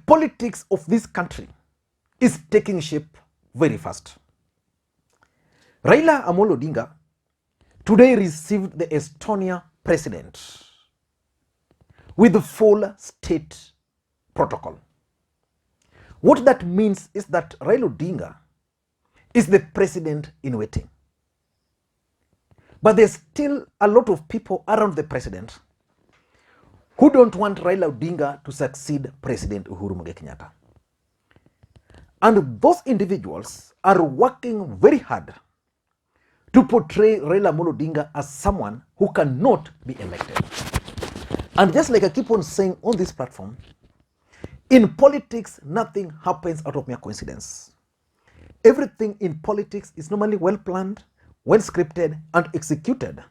politics of this country is taking shape very fast. Raila Amolo Odinga today received the Estonia president with the full state protocol. What that means is that Raila Odinga is the president in waiting. But there's still a lot of people around the president who don't want Raila Odinga to succeed President Uhuru Kenyatta. And those individuals are working very hard to portray Raila Odinga as someone who cannot be elected. And just like I keep on saying on this platform, in politics, nothing happens out of mere coincidence. Everything in politics is normally well planned, well scripted, and executed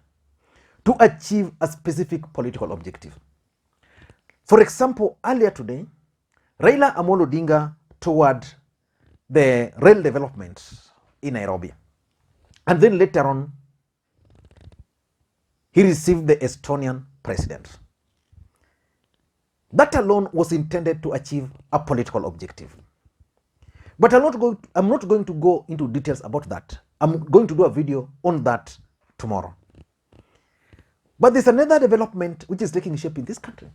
to achieve a specific political objective. For example, earlier today, Raila Amolo Odinga toured the rail development in Nairobi. And then later on, he received the Estonian president. That alone was intended to achieve a political objective. But I'm not going to go into details about that. I'm going to do a video on that tomorrow. But there's another development which is taking shape in this country.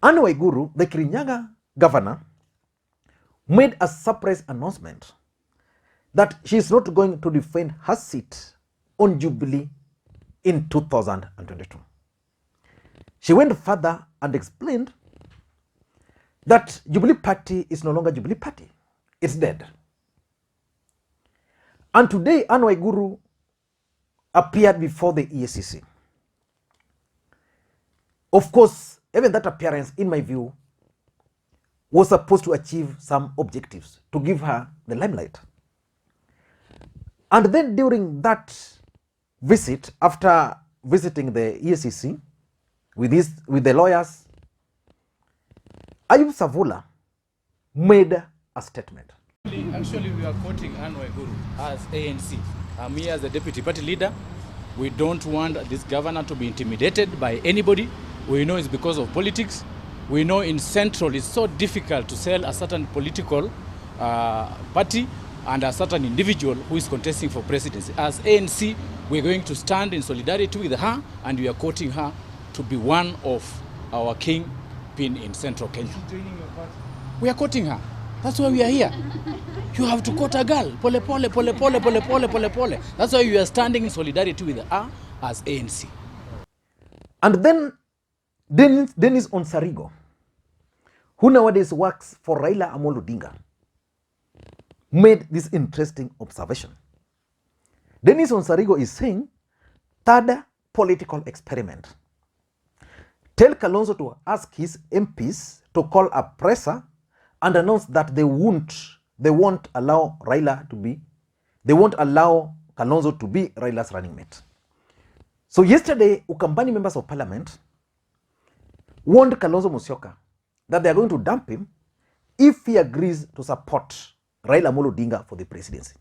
Waiguru, the Kirinyaga governor, made a surprise announcement that she is not going to defend her seat on Jubilee in 2022. She went further and explained that Jubilee Party is no longer Jubilee Party. It's dead. And today, Waiguru appeared before the EACC. Of course, even that appearance, in my view, was supposed to achieve some objectives, to give her the limelight. And then during that visit, after visiting the EACC with the lawyers, Ayub Savula made a statement. Actually, we are quoting Waiguru as ANC. I'm here as the deputy party leader. We don't want this governor to be intimidated by anybody. We know it's because of politics. We know in Central it's so difficult to sell a certain political party and a certain individual who is contesting for presidency. As ANC, we're going to stand in solidarity with her, and we are quoting her to be one of our kingpin in Central Kenya. We are quoting her. That's why we are here. You have to quote a girl. Pole, pole, pole, pole, pole, pole, pole, pole. That's why we are standing in solidarity with her as ANC. And then Dennis Onsarigo, who nowadays works for Raila Amolo Odinga, made this interesting observation. Dennis Onsarigo is saying, third political experiment. Tell Kalonzo to ask his MPs to call a presser and announce that they won't allow Kalonzo to be Raila's running mate. So yesterday, Ukambani members of parliament warned Kalonzo Musyoka that they are going to dump him if he agrees to support Raila Amolo Odinga for the presidency.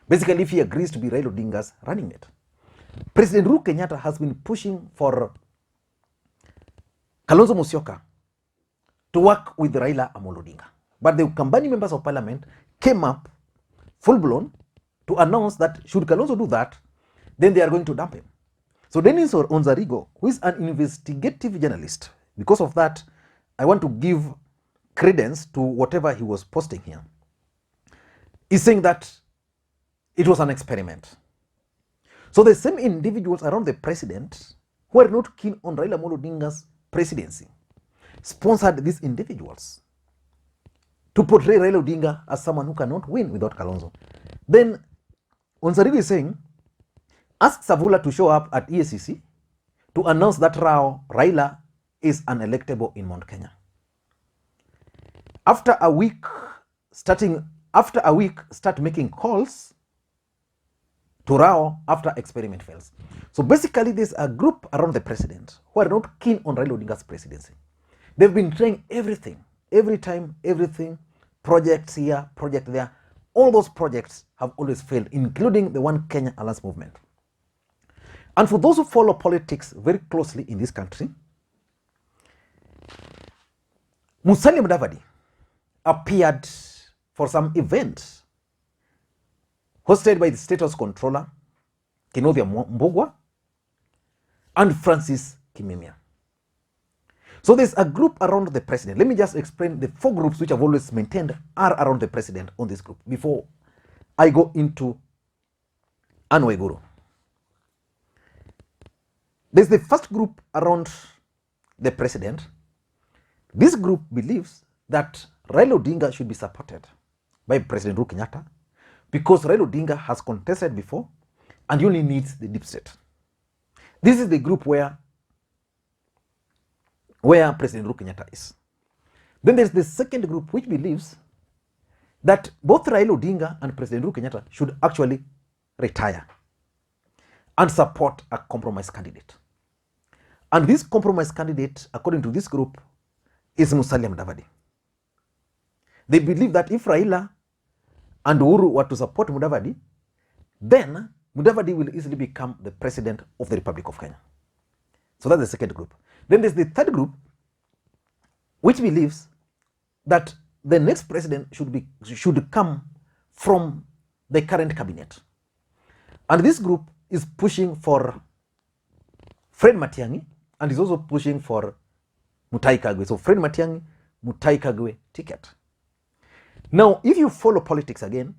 Basically, if he agrees to be Raila Odinga's running mate. President Uhuru Kenyatta has been pushing for Kalonzo Musyoka to work with Raila Amolo Odinga. But the Ukambani members of parliament came up full-blown to announce that should Kalonzo do that, then they are going to dump him. So Dennis Onsarigo, who is an investigative journalist, because of that, I want to give credence to whatever he was posting here, is saying that it was an experiment. So the same individuals around the president who are not keen on Raila Amolo Odinga's presidency sponsored these individuals to portray Raila Odinga as someone who cannot win without Kalonzo. Then Onsarigo is saying, ask Savula to show up at EACC to announce that Raila is unelectable in Mount Kenya. After a week, start making calls to Rao after experiment fails. So basically, there's a group around the president who are not keen on Raila Odinga's presidency. They've been trying everything, every time, everything, projects here, project there. All those projects have always failed, including the One Kenya Alliance movement. And for those who follow politics very closely in this country, Musalia Mudavadi appeared for some event hosted by the Status Controller, Kinovia Mbogwa, and Francis Kimemia. So there's a group around the president. Let me just explain the 4 groups which I've always maintained are around the president on this group before I go into Waiguru. There's the first group around the president. This group believes that Raila Odinga should be supported by President Uhuru Kenyatta because Raila Odinga has contested before and he only needs the deep state. This is the group where President Uhuru Kenyatta is. Then there's the second group which believes that both Raila Odinga and President Uhuru Kenyatta should actually retire and support a compromise candidate. And this compromise candidate, according to this group, is Musalia Mudavadi. They believe that if Raila and Uhuru were to support Mudavadi, then Mudavadi will easily become the president of the Republic of Kenya. So that's the second group. Then there's the third group, which believes that the next president should come from the current cabinet. And this group is pushing for Fred Matiang'i and is also pushing for Mutahi Kagwe. So Fred Matiang'i, Mutahi Kagwe ticket. Now, if you follow politics again,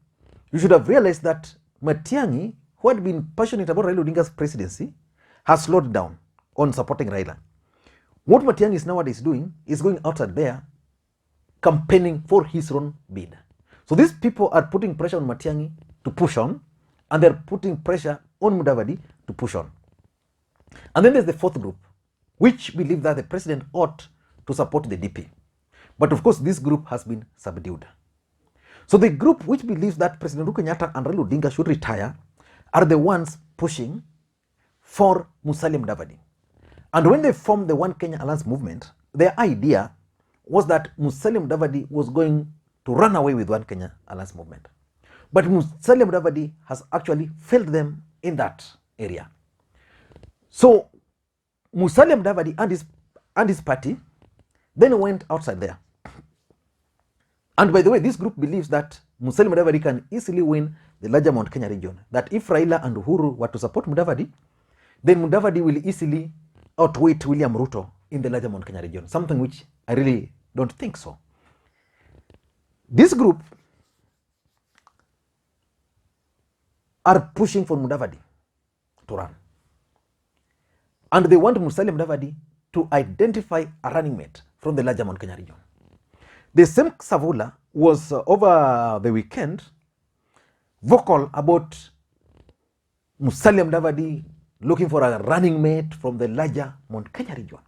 you should have realized that Matiang'i, who had been passionate about Raila Odinga's presidency, has slowed down on supporting Raila. What Matiang'i is nowadays doing is going outside there campaigning for his own bid. So these people are putting pressure on Matiang'i to push on, and they're putting pressure on Mudavadi to push on. And then there's the fourth group, which believe that the president ought to support the DP. But of course, this group has been subdued. So the group which believes that President Uhuru Kenyatta and Raila Odinga should retire are the ones pushing for Musalia Mudavadi. And when they formed the One Kenya Alliance movement, their idea was that Musalia Mudavadi was going to run away with One Kenya Alliance movement. But Musalia Mudavadi has actually failed them in that area. So Musalia Mudavadi and his party then went outside there. And by the way, this group believes that Musalia Mudavadi can easily win the larger Mount Kenya region. That if Raila and Uhuru were to support Mudavadi, then Mudavadi will easily outweigh William Ruto in the larger Mount Kenya region, something which I really don't think so. This group are pushing for Mudavadi to run. And they want Musalia Mudavadi to identify a running mate from the larger Mount Kenya region. The same Savula was over the weekend vocal about Musalia Mudavadi looking for a running mate from the larger Mount Kenya region.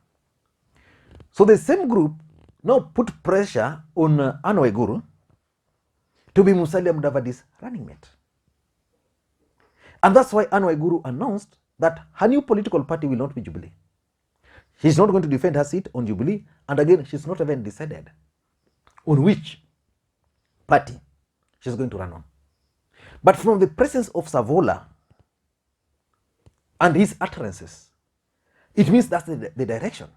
So the same group now put pressure on Waiguru to be Musalia Mudavadi's running mate. And that's why Waiguru announced that her new political party will not be Jubilee. She's not going to defend her seat on Jubilee, and again, she's not even decided on which party she's going to run on. But from the presence of Savola and his utterances, it means that's the direction.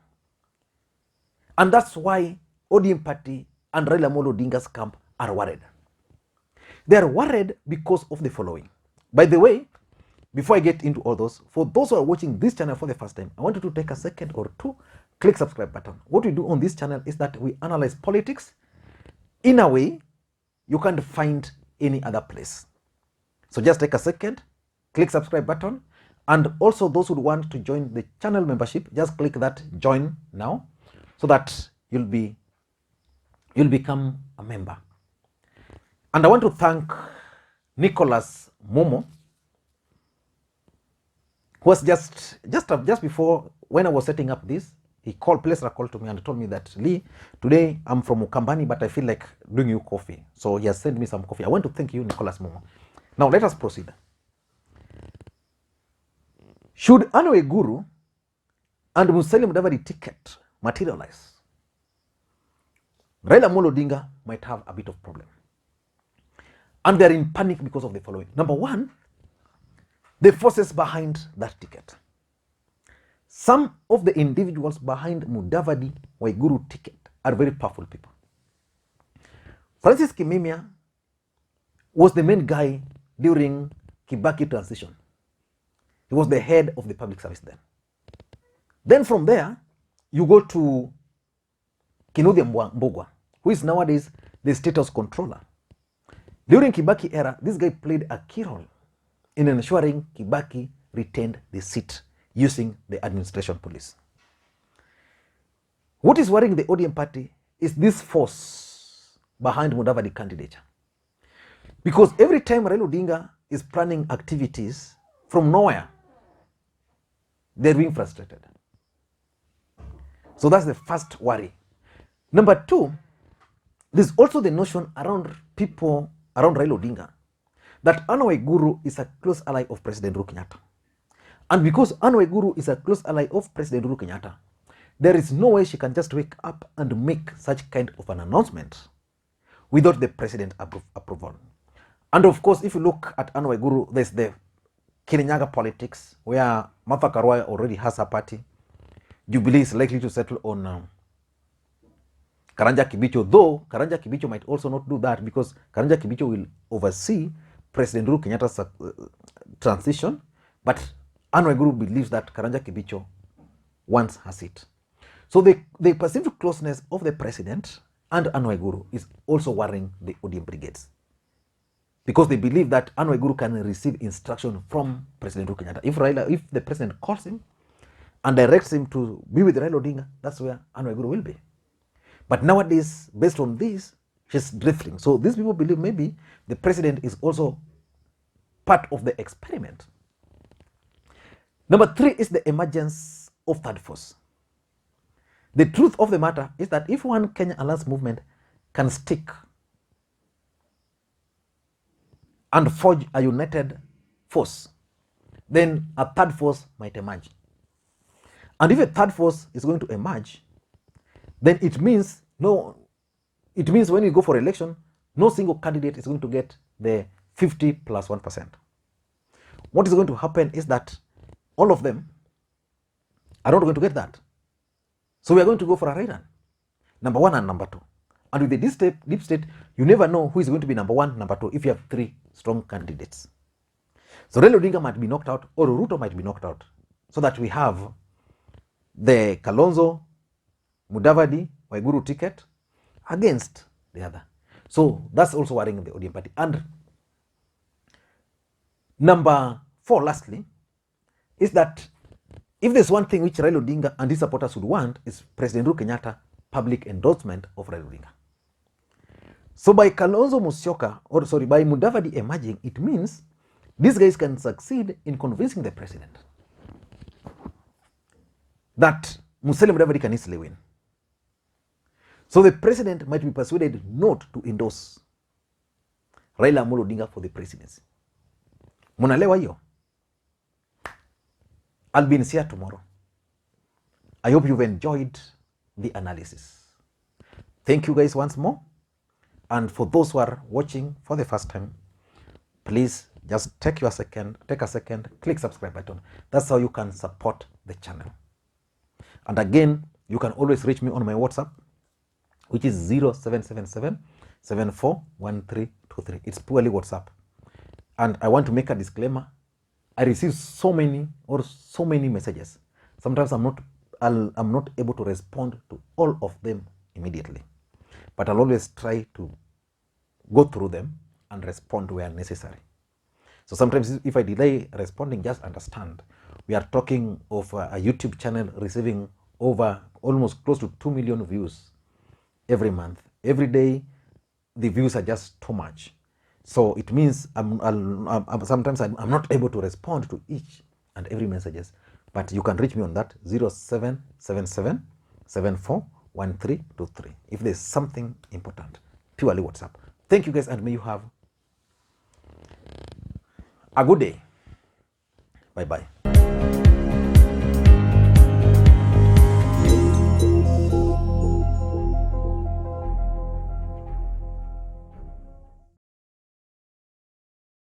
And that's why ODM party and Raila Odinga's camp are worried. They are worried because of the following. By the way, before I get into all those, for those who are watching this channel for the first time, I want you to take a second or two, click subscribe button. What we do on this channel is that we analyze politics in a way you can't find any other place. So just take a second, click subscribe button, and also those who want to join the channel membership, just click that join now so that you'll become a member. And I want to thank Nicholas Momo, who was just before, when I was setting up this, he placed a call to me and told me that, Lee, today I'm from Ukambani, but I feel like doing you coffee. So he has sent me some coffee. I want to thank you, Nicholas Momo. Now let us proceed. Should Waiguru and Musalia Mudavadi ticket materialize, Raila Odinga might have a bit of problem. And they're in panic because of the following. Number one, the forces behind that ticket. Some of the individuals behind Mudavadi Waiguru ticket are very powerful people. Francis Kimemia was the main guy during Kibaki transition. He was the head of the public service then. Then from there, you go to Kinudhi Mbugua, who is nowadays the State House controller. During Kibaki era, this guy played a key role in ensuring Kibaki retained the seat using the administration police. What is worrying the ODM party is this force behind Mudavadi candidature. Because every time Raila Odinga is planning activities from nowhere, they're being frustrated. So that's the first worry. Number two, there's also the notion around people around Raila Odinga that Waiguru is a close ally of President Uhuru Kenyatta. And because Waiguru is a close ally of President Uhuru Kenyatta, there is no way she can just wake up and make such kind of an announcement without the president approval. And of course, if you look at Waiguru, there's the Kenyan Politics, where Martha Karua already has her party. Jubilee is likely to settle on Karanja Kibicho, though Karanja Kibicho might also not do that because Karanja Kibicho will oversee President Uhuru Kenyatta's transition, but Waiguru believes that Karanja Kibicho wants her seat. So the perceived closeness of the president and Waiguru is also worrying the ODM brigades, because they believe that Waiguru can receive instruction from President Uhuru Kenyatta. If the president calls him and directs him to be with Raila Odinga, that's where Waiguru will be. But nowadays, based on this, she's drifting. So these people believe maybe the president is also part of the experiment. Number three is the emergence of third force. The truth of the matter is that if one Kenya Alliance movement can stick and forge a united force, then a third force might emerge. And if a third force is going to emerge, then it means when you go for election, no single candidate is going to get the 50 plus 1%. What is going to happen is that all of them are not going to get that. So we are going to go for a rerun, number one and number two. And with the deep state, you never know who is going to be number one, number two, if you have three strong candidates. So Raila Odinga might be knocked out, or Ruto might be knocked out, so that we have the Kalonzo, Mudavadi, Waiguru ticket against the other. So that's also worrying the ODM party. And number four, lastly, is that if there's one thing which Raila Odinga and his supporters would want, is President Uhuru Kenyatta public endorsement of Raila Odinga. So by Kalonzo Musyoka, by Mudavadi emerging, it means these guys can succeed in convincing the president that Musalia Mudavadi can easily win. So the president might be persuaded not to endorse Raila Odinga for the presidency. Munalewa hiyo. I'll be in here tomorrow. I hope you've enjoyed the analysis. Thank you guys once more. And for those who are watching for the first time, please just take a second, click subscribe button. That's how you can support the channel. And again, you can always reach me on my WhatsApp, which is 0777 741323. It's purely WhatsApp. And I want to make a disclaimer. I receive so many messages. Sometimes I'm not able to respond to all of them immediately, but I'll always try to go through them and respond where necessary. So sometimes if I delay responding, just understand we are talking of a YouTube channel receiving over almost close to 2 million views every month. Every day the views are just too much. So it means sometimes I'm not able to respond to each and every messages, but you can reach me on that 0777 741323 if there's something important, purely WhatsApp. Thank you guys, and may you have a good day. Bye bye.